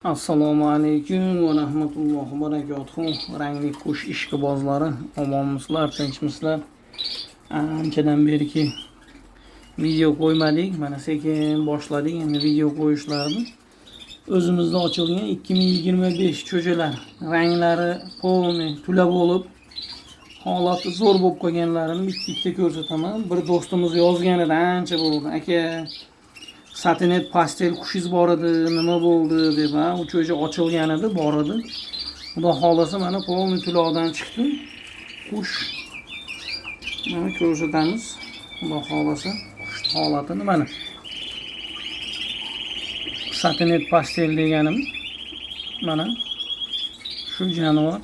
Assalomu alaykum va rahmatullohi va barakatuh. Rangli qush ishqibozlari, omonmisizlar, tinchmisizlar? Anchadan beriki video qo'ymadik. Mana sekin boshladik endi video qo'yishlarni. O'zimizda ochilgan 2025 cho'jalar. Ranglari polni tula bo'lib, holati zo'r bo'lib qolganlarini bitta-bitta ko'rsataman. Bir do'stimiz yozgan edi ancha bo'ldi. Aka, Satinet pastel qushingiz bor edi, nima bo'ldi deb, u cho'ja ochilgan edi, bor edi. Xudo xolasa mana polni tuloqdan chiqdi. Qush mana ko'rsatamiz. Xudo xolasa qush holatini mana. Satinet pastel deganim mana shu jonivor.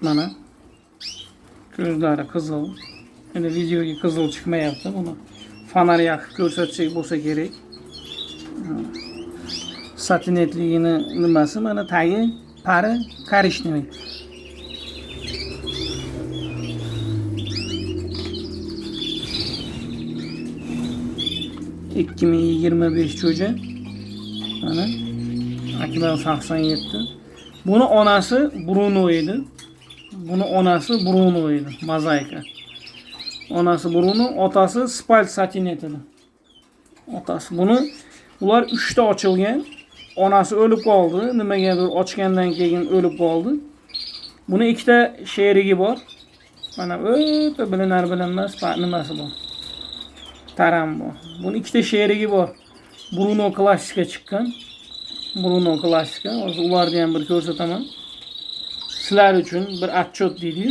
Mana ko'zlari qizil. Endi videoga qizil chiqmayapti buni. Fanar yoqib ko'rsatsak bo'lsa kerak. Satinetligini nimasi mana tagi pari korishniy. ...2025 cho'ja. Mana Akbar 87. Buni onasi Bruno edi. Buni onasi Bruno edi, mozaika. Onasi Bruno, otasi Spalt Satinet edi. Otasi buni ular 3 ta ochilgan. Onasi o'lib qoldi. Nimagadir ochgandan keyin o'lib qoldi. Buni 2 ta sherigi bor. Mana o'ta bilinar-bilinmas nimasi bor. Taram bor. Buni 2 ta sherigi bor. Bruno klassika chiqqan. Bruno klassika. Hozir ularni ham bir ko'rsataman. Sizlar uchun bir отчет deydi.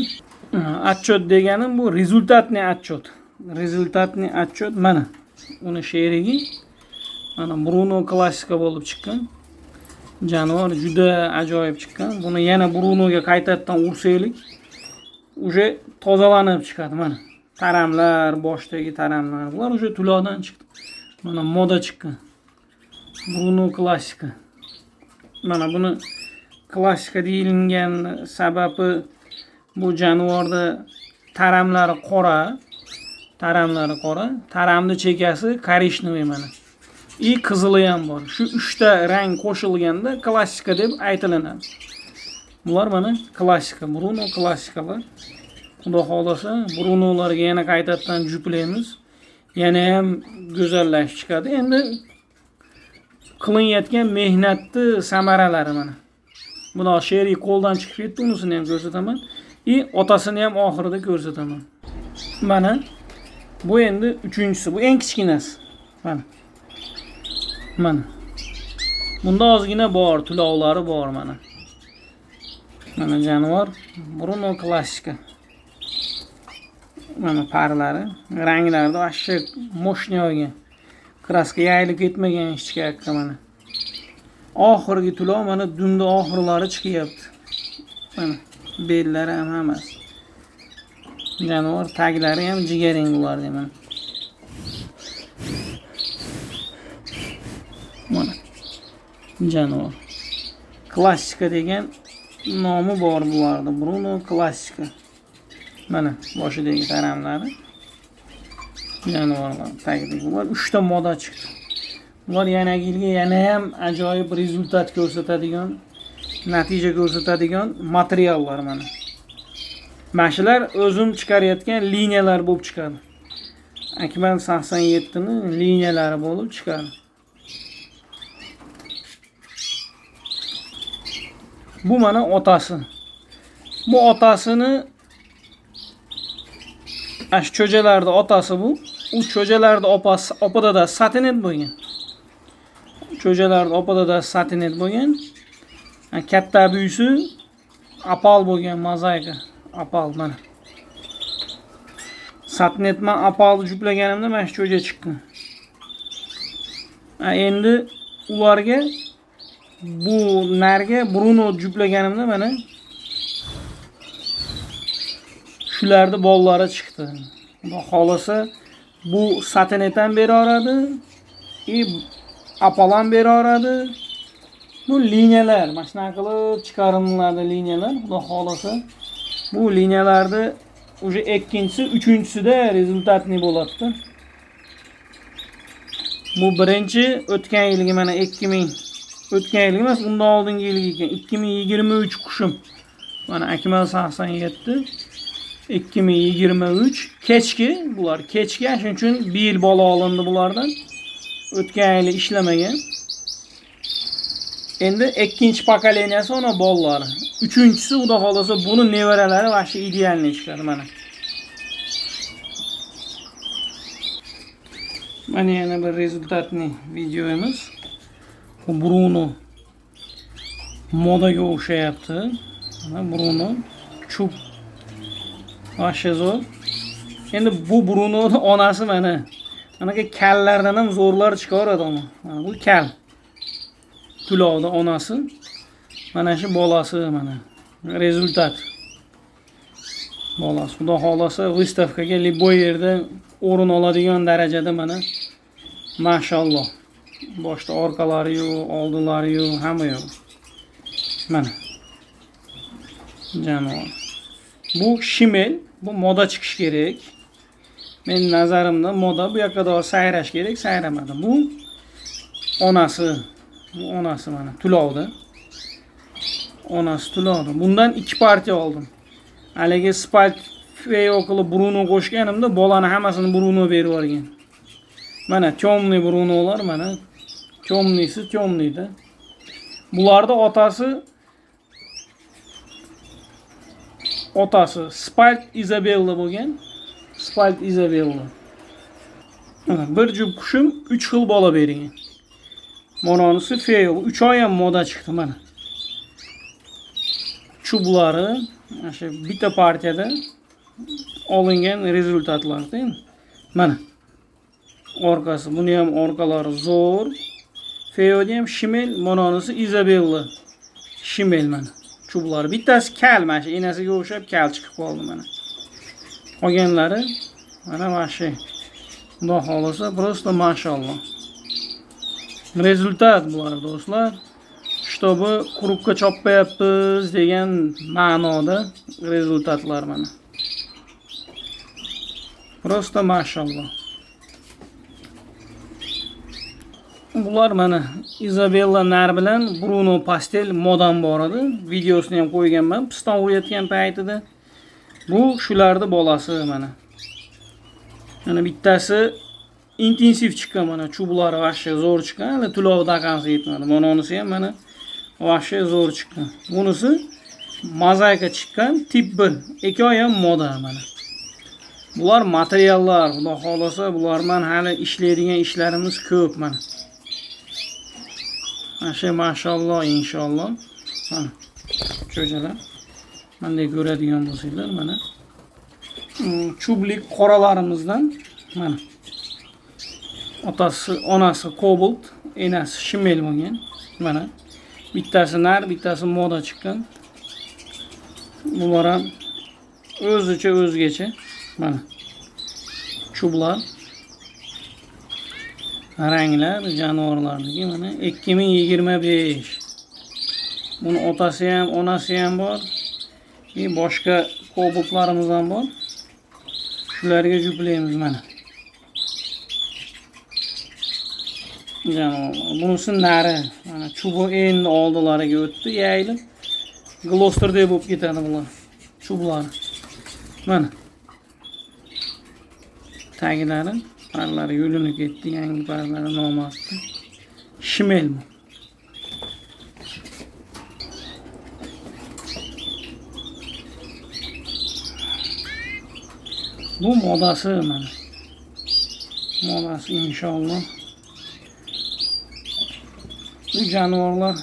Отчет deganim bu rezultatni отчет. Rezultatni отчет mana. Uni sherigi mana Bruno klassika bo'lib chiqqan. Jonivor juda ajoyib chiqqan. Buni yana Brunoga qaytadan ursaylik, uje tozalanib chiqadi mana. Taramlar, boshdagi taramlar, bular uje tuloqdan chiqdi. Mana moda chiqqan. Bruno klassika. Mana buni klassika deyilgan sababi bu jonivorda taramlari qora, taramni chekasi korishniy mana. Qizili ham bor. Shu 3 ta rang qo'shilganda klassika deb aytilinadi. Bular mana klassika, Bruno klassikalar. Xudo xolasa Brunolarga yana qaytadan juplaymiz. Yana ham go'zallashib chiqadi. Endi qilinayotgan mehnatni samaralari mana. Buni she'riy qo'ldan chiqib ketdi, unisini ham ko'rsataman. Otasini ham oxirida ko'rsataman. Mana bu endi 3-inchisi, bu eng kichkinasi. Mana. Mana. Bunda ozgina bor, tuloqlari bor mana. Mana jonivor Bruno klassika. Mana parlari, ranglarda vashshe moshniy olgan. Kraska yayilib ketmagan ichkakka mana. Oxirgi tuloq mana dunda oxirlari chiqyapti. Mana bellari ham hammasi. Jonivor taglari ham jigaring bularning mana. Mana jonivor. Klassika degan nomi bor bularda. Bruno klassika. Mana boshidagi taramlari. Jonivorlar tagidagi. Bular 3 ta moda chiqdi. Bular yana yilga yana ham ajoyib rezultat ko'rsatadigan, natija ko'rsatadigan materiallar mana. Mashlar o'zim chiqarayotgan liniyalar bo'lib chiqadi. Akbar 87 ning liniyalari bo'lib chiqadi. Bu mana otasi. Bu otasini ash cho'jalarda otasi bu. U cho'jalarda opasi, opada Satinet bo'lgan. Cho'jalarda opada Satinet bo'lgan. Katta buyisi apal bo'lgan, mozaika. Apal mana. Satinetman apalni juplaganimda mana shu cho'ja chiqqan. Endi ularga bu narga Bruno juplaganimda mana shularni bollari chiqdi. Xudo xolasa bu Satinetdan beraveradi, apal ham beraveradi. Bu liniyalar, mana shunaqa qilib chiqariladi liniyalar. Xudo xolasa bu liniyalarni uje ikkinchisi, uchinchisida rezultatli bo'ladi. Bu birinchi o'tgan yilgi mana 2000 o'tgan yilgi emas, undan oldingi yilgi ekan. 2023 qushim. Mana Akmal 87 2023 kechki bular kechki, shuning uchun bir yil bola olindi bulardan. O'tgan yil ishlamagan. Endi ikkinchi pokoleniyasi ona bolalari. Uchinchisi xudo xolasa buni nevaralari va shu idealni chiqadi mana. Mana yana bir rezultatli videomiz. Bu Bruno modaga o'xshayapti. Mana Bruno chub vashe zo'r. Endi bu Brunoning onasi mana. Managa kallardan ham zo'rlar chiqaradi ona. Mana bu kal. Tulovda onasi. Mana shu bolasi mana. Rezultat. Bolasi xudo xolasa выставkaga liboy yerda o'rin oladigan darajada mana. Mashalloh. Boshda orqalari yo'q, oldilari yo'q, hamma yo'q. Mana. Jonivor. Bu shimel, bu moda chiqish kerak. Men nazarimda moda bu yoqqa doğru sayrash kerak, sayramadi. Bu onasi. Bu onasi mana tulovda. Onasi tulovda. Bundan 2 partiya oldim. Haligi Spalt Feo qilib Bruno qo'shganimda bolani hammasini Bruno berib yuborgan. Mana temniy Brunolar mana. Temniysi temniyda. Bularda otasi Spalt Isabella bo'lgan. Spalt Isabella. Mana bir jup qushim 3 xil bola bergan. Mononisi Feo 3 oy ham moda chiqdi mana. Chublari o'sha bitta partiyada olingan rezultatlardir. Mana. Orqasi, buni ham orqalari zo'r. Feodi ham shimel, mononisi Isabella. Shimel mana. Chublari bittasi kal, mana shu enasiga o'xshab kal chiqib qoldi mana. Qolganlari mana vashi. Xudo xolasa, просто mashalloh. Rezultat bular do'stlar. Чтобы quruqqa chopmayapmiz degan ma'noda rezultatlar mana. Просто mashalloh. Bular mana Isabella nar bilan Bruno pastel modam bor edi. Videosini ham qo'yganman piston urayotgan paytida. Bu shularni bolasi mana. Mana bittasi intensiv chiqqan mana chublari vashcha zo'r chiqqan. Hali tulov daqansi yetmadi. Mononisi ham mana vashcha zo'r chiqqan. Bunisi mozaika chiqqan tip 1. 2 oy ham moda mana. Bular materiallar, xudo xolasa bulardan hali ishlaydigan ishlarimiz ko'p mana. Masha mashalloh inshaalloh. Mana cho'jalar. Menda ko'radigan bo'lsanglar mana. Chublik qoralarimizdan mana. Otasi, onasi Cobalt, enasi shimel bo'lgan. Mana bittasi nar, bittasi moda chiqqan. Bular ham o'zgacha. Mana. Chublar. Ranglar, jonivorlarniki mana 2025. Buni otasi ham, onasi ham bor. Boshqa Cobaltlarimiz ham bor. Shularga juplaymiz mana. Jonivorlar. Bunisi nari. Mana chubi endi oldilariga o'tdi, yayilib. Glosterdek bo'lib ketadi bular. Chublar. Mana. Taglari, parlari yo'linib ketdi, yangi parlari noma'lum. Shimel. Bu modasi mana. Modasi inshaalloh. Bu jonivorlar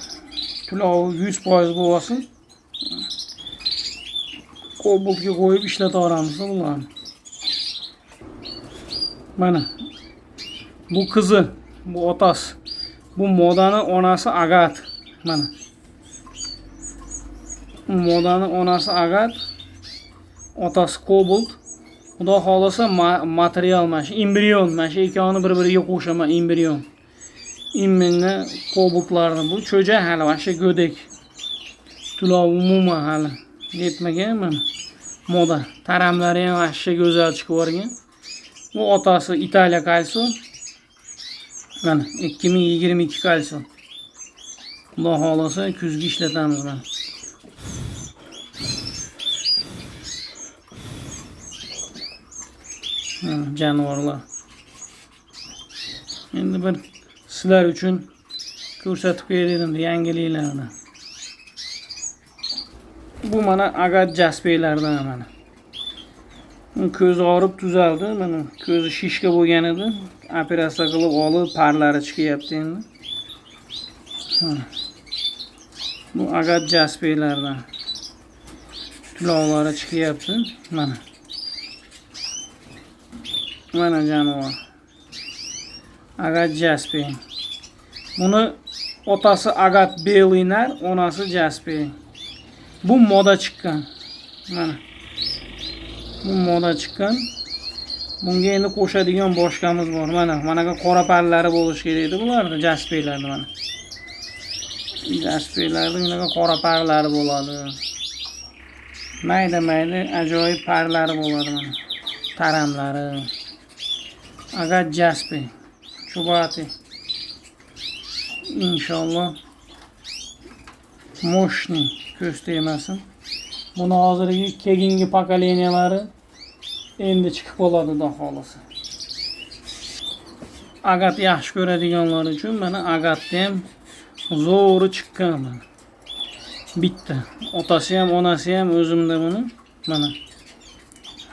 tulovi 100% bo'lsin. Cobaltga qo'yib ishlataveramiz bularni. Mana. Bu qizi, bu otasi. Bu modani onasi Agat. Mana. Modani onasi Agat, otasi Cobalt. Xudo xolasa material mana shu embrion, mana shu ikkovini bir-biriga qo'shaman embrion. Imminni Cobaltlarni bu cho'ja hali vasha go'dak. Tulov umuman hali yetmagan mana. Moda. Taramlari ham vasha go'zal chiqib o'rgan. Bu otasi Italiya Calcio. Mana 2022 kalsium. Xudo xolasa kuzgi ishlatamiz mana. Jonivorlar. Endi bir sizlar uchun ko'rsatib qo'yay dedim yangiliklarni. Bu mana Agat Jaspeylardan mana. Ko'zi og'rib tuzaldi. Mana ko'zi shishka bo'lgan edi. Operatsiya qilib olib, parlari chiqyapti endi. Bu Agat Jaspeylardan. Tulovlari chiqyapti. Mana. Mana jonivor. Agat Jaspey. Buni otasi Agat Belinar, onasi Jaspey. Bu moda chiqqan. Mana. Bu moda chiqqan. Bunga endi qo'shadigan boshqamiz bor. Mana bunaqa qora parlari bo'lish kerak edi bularda, Jaspeylarni mana. Jaspeylarning bunaqa qora parlari bo'ladi. Mayda ajoyib parlari bo'ladi mana. Taramlari. Agat Jaspey. Chubati. İnşallah moshni ko'z tegmasin. Buni hozirgi keyingi pokoleniyalari endi chiqib qoladi xudo xolasa. Agat yaxshi ko'radiganlar uchun mana Agatda ham zo'ri chiqqan mana. Bitta. Otasi ham, onasi ham o'zimda buni. Mana.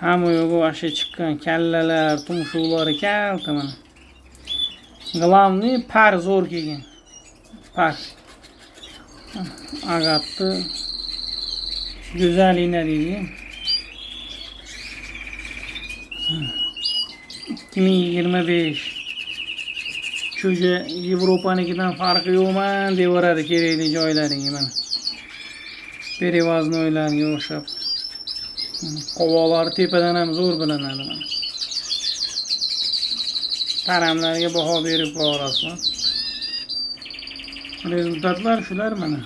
Hamma yo'g'i asha chiqqan kallalar, tumshuqlari kalta mana. Главный par zo'r kelgan. Par. Agatni go'zalina deydi. 2025. Cho'ja Yevropanikidan farqi yo'qman devoradi kerakli joylariga mana. Perevoznoylarga o'xshab. Qovoqlari tepadan ham zo'r bilinadi mana. Taramlarga baho berib borasizlar. Rezultatlar shular mana.